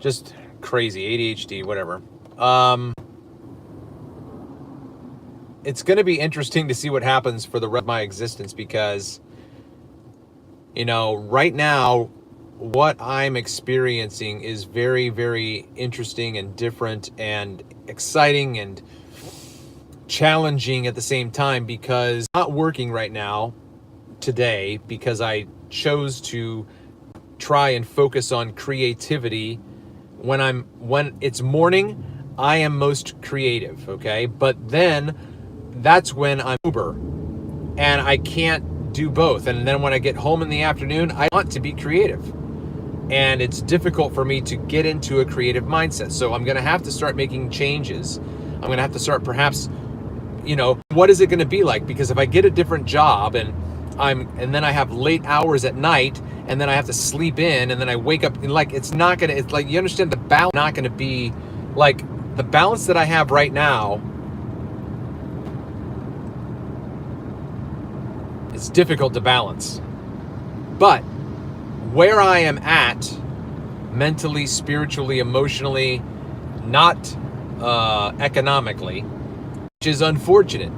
Just crazy, ADHD, whatever. It's going to be interesting to see what happens for the rest of my existence because, you know, right now, what I'm experiencing is very, very interesting and different and exciting and challenging at the same time because I'm not working right now today because I chose to try and focus on creativity. When it's morning, I am most creative, okay? But then that's when I'm Uber and I can't do both. And then when I get home in the afternoon, I want to be creative. And it's difficult for me to get into a creative mindset. So I'm going to have to start making changes. I'm going to have to start perhaps, you know, what is it going to be like? Because if I get a different job and then I have late hours at night and then I have to sleep in and then I wake up and like, it's not going to, it's like, you understand the balance not going to be like the balance that I have right now. It's difficult to balance. But where I am at mentally, spiritually, emotionally, not economically, which is unfortunate.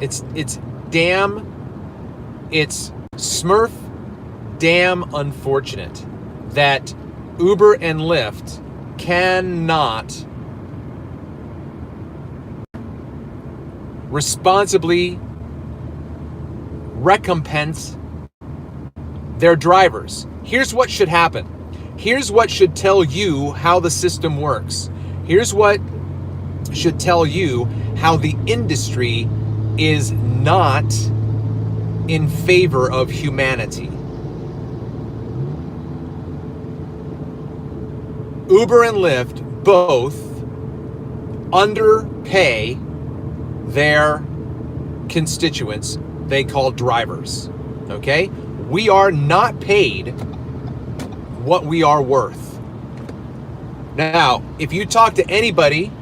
It's Smurf damn unfortunate that Uber and Lyft cannot responsibly recompense their drivers. Here's what should happen. Here's what should tell you how the system works. Here's what should tell you how the industry is not in favor of humanity. Uber and Lyft both underpay their constituents they call drivers. Okay? We are not paid what we are worth. Now, if you talk to anybody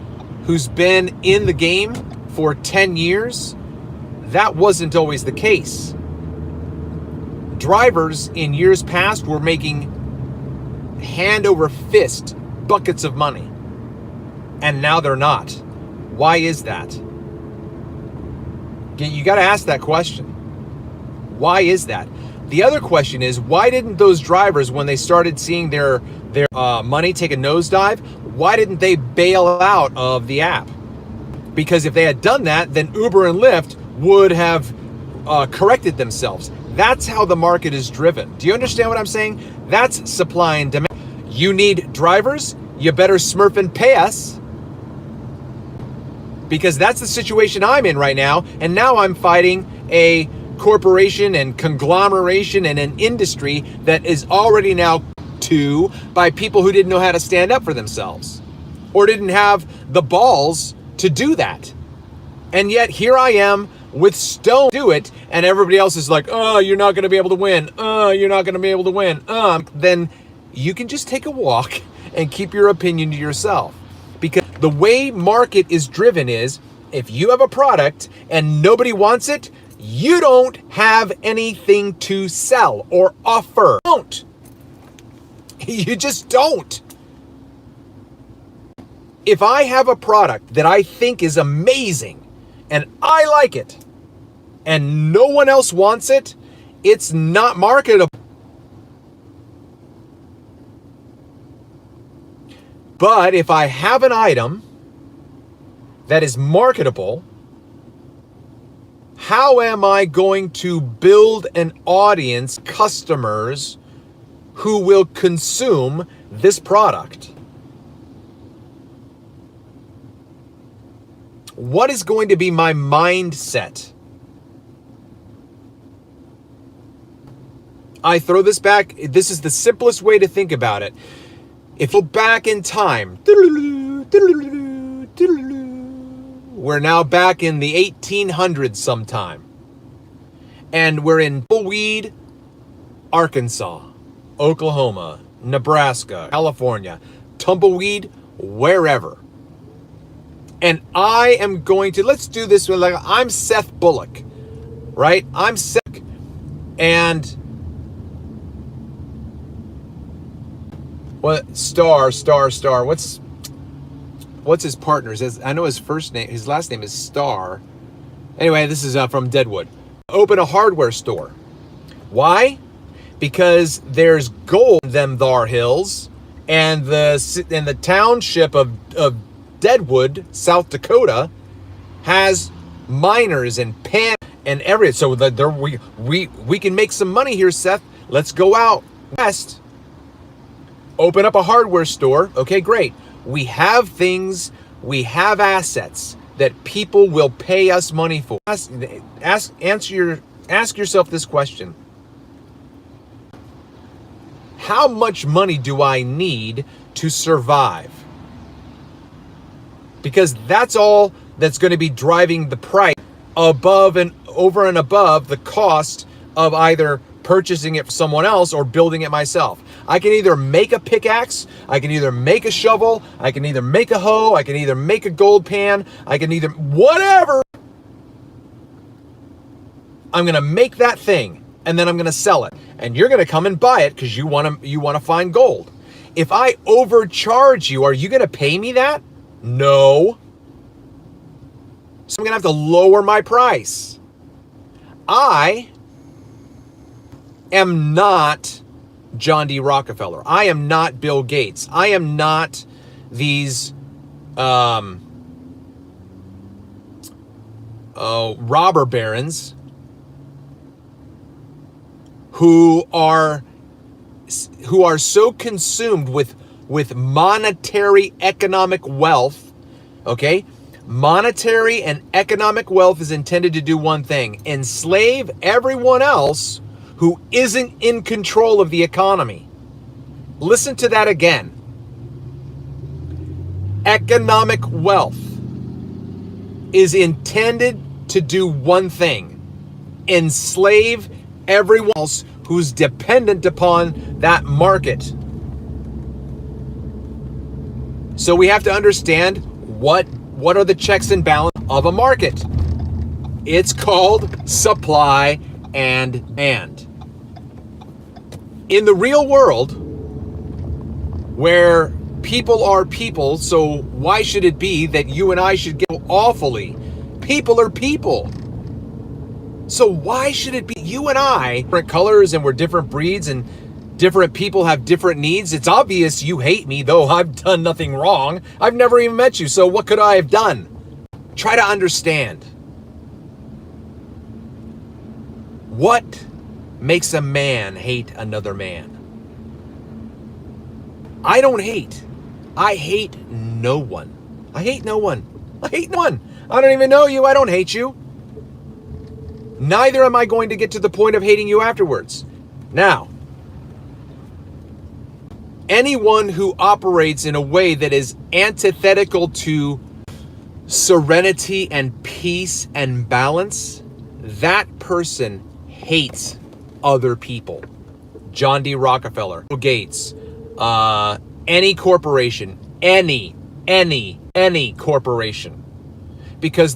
who's been in the game for 10 years, that wasn't always the case. Drivers in years past were making hand over fist buckets of money. And now they're not. Why is that? You got to ask that question. Why is that? The other question is, why didn't those drivers, when they started seeing their money take a nosedive, why didn't they bail out of the app? Because if they had done that, then Uber and Lyft would have corrected themselves. That's how the market is driven. Do you understand what I'm saying? That's supply and demand. You need drivers, you better smurf and pay us. Because that's the situation I'm in right now. And now I'm fighting a corporation and conglomeration and an industry that is already now by people who didn't know how to stand up for themselves or didn't have the balls to do that. And yet here I am with Stone to do it, and everybody else is like, oh, you're not going to be able to win. You're not going to be able to win. Then you can just take a walk and keep your opinion to yourself. Because the way market is driven is, if you have a product and nobody wants it, you don't have anything to sell or offer. Don't. You just don't. If I have a product that I think is amazing and I like it and no one else wants it, it's not marketable. But if I have an item that is marketable, how am I going to build an audience, customers who will consume this product? What is going to be my mindset? I throw this back. This is the simplest way to think about it. If you go back in time, we're now back in the 1800s sometime. And we're in Tumbleweed, Arkansas, Oklahoma, Nebraska, California, Tumbleweed, wherever. And I am going to, let's do this, like I'm Seth Bullock, right? I'm Seth, and What Star? What's his partner's? I know his first name. His last name is Star. Anyway, this is from Deadwood. Open a hardware store. Why? Because there's gold in them thar hills, and the township of Deadwood, South Dakota, has miners and pan and everything. So that we can make some money here, Seth. Let's go out west. Open up a hardware store. Okay, great. We have things, we have assets that people will pay us money for. Ask yourself this question. How much money do I need to survive? Because that's all that's going to be driving the price above and over and above the cost of either purchasing it from someone else or building it myself. I can either make a pickaxe, I can either make a shovel, I can either make a hoe, I can either make a gold pan, I can either, whatever. I'm going to make that thing and then I'm going to sell it. And you're going to come and buy it because you want to find gold. If I overcharge you, are you going to pay me that? No. So I'm going to have to lower my price. I am not John D. Rockefeller. I am not Bill Gates. I am not these robber barons who are so consumed with monetary economic wealth. Okay? Monetary and economic wealth is intended to do one thing: enslave everyone else who isn't in control of the economy. Listen to that again. Economic wealth is intended to do one thing: enslave everyone else who's dependent upon that market. So we have to understand what are the checks and balances of a market. It's called supply and demand. In the real world, where people are people, so why should it be that you and I should get awfully? People are people. So why should it be you and I, different colors and we're different breeds and different people have different needs? It's obvious you hate me, though I've done nothing wrong. I've never even met you, so what could I have done? Try to understand. What makes a man hate another man? I don't hate. I hate no one. I hate no one. I hate no one. I don't even know you. I don't hate you. Neither am I going to get to the point of hating you afterwards. Now, anyone who operates in a way that is antithetical to serenity and peace and balance, that person hates other people. John D. Rockefeller, Bill Gates, any corporation, any corporation. Because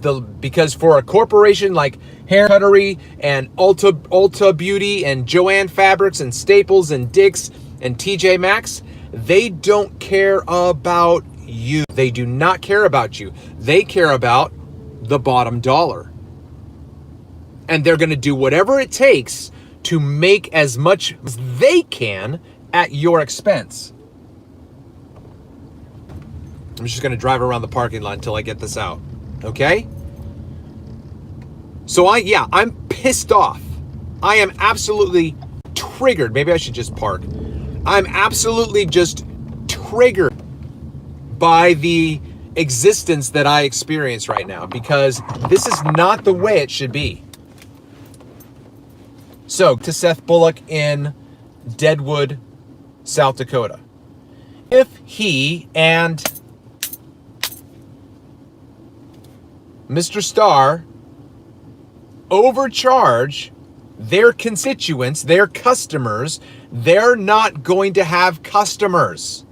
for a corporation like Hair Cuttery and Ulta Beauty and Joanne Fabrics and Staples and Dick's and TJ Maxx, they don't care about you. They do not care about you. They care about the bottom dollar. And they're going to do whatever it takes to make as much as they can at your expense. I'm just going to drive around the parking lot until I get this out. Okay? So I'm pissed off. I am absolutely triggered. Maybe I should just park. I'm absolutely just triggered by the existence that I experience right now, because this is not the way it should be. So, to Seth Bullock in Deadwood, South Dakota. If he and Mr. Starr overcharge their constituents, their customers, they're not going to have customers.